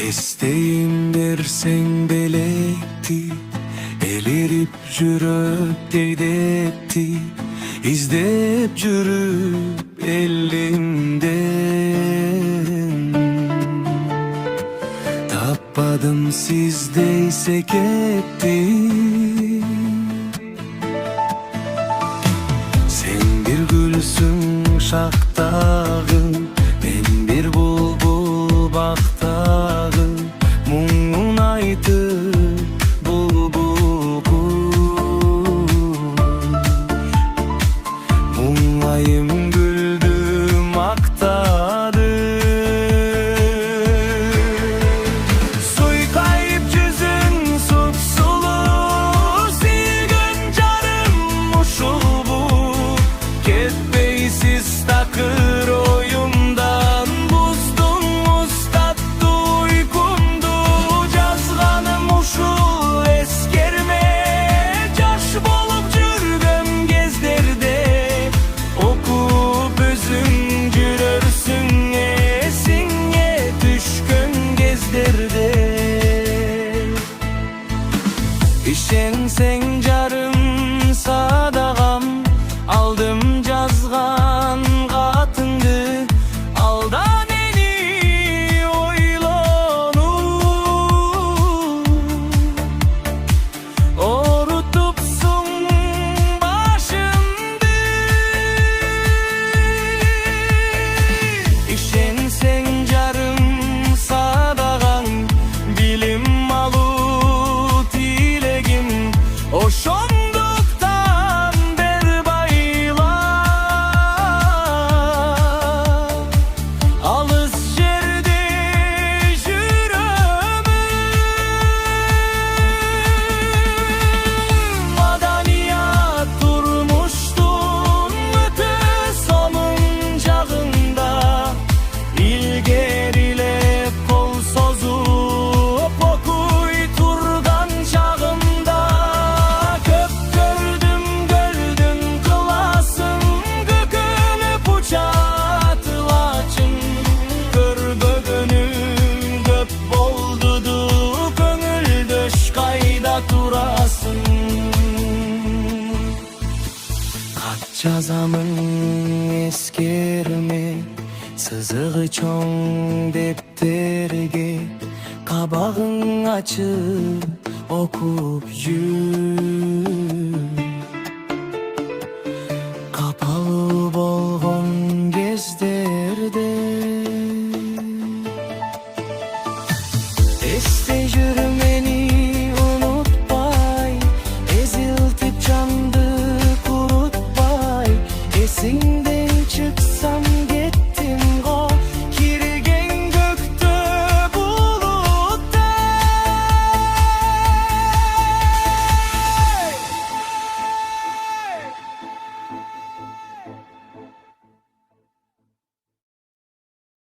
Esteğim dersen belekti, elirip jürüp deydetti, İzdep jürüp elimden. Tapmadım sizdeyse ketti. Sen bir gülsün şaktağın, ben bir bulbul baktağın. Muңun aytı bulbul kuş, muңayım güldüm aktadı. Suykayıp yüzün supsulu, silgün canım uşul bu. Ketmeysiz takır oyumdan, buzdun mustattu uykumdu. Жазғаным ушул эскерме, жаш болуп жүргөн кездерде. Окуп өзүң жүрөрсүң эсиңе түшкөн кездерде. Ишенсең жарым садагам, aldım жазган катыңды. Алда мени ойлонуп, орутупсуң башымды. Ишенсең жарым садаган, билим алуу тилегим. Ошондуктан бер байла, алыс жерде жүрөмүн. Маданият турмуштун өтө сонун жагында, илгерилеп кол созуп окуй турган чагымда. Көп көрдүм көлдүн кыласын, көкөлүп учатылачын. Көрбөгөнүм көп болдуду, көңүлдөш кайда турасың. Кат жазамын эскерме, сызыгы чоң дептерге. Кабагың ачып окуп жүр.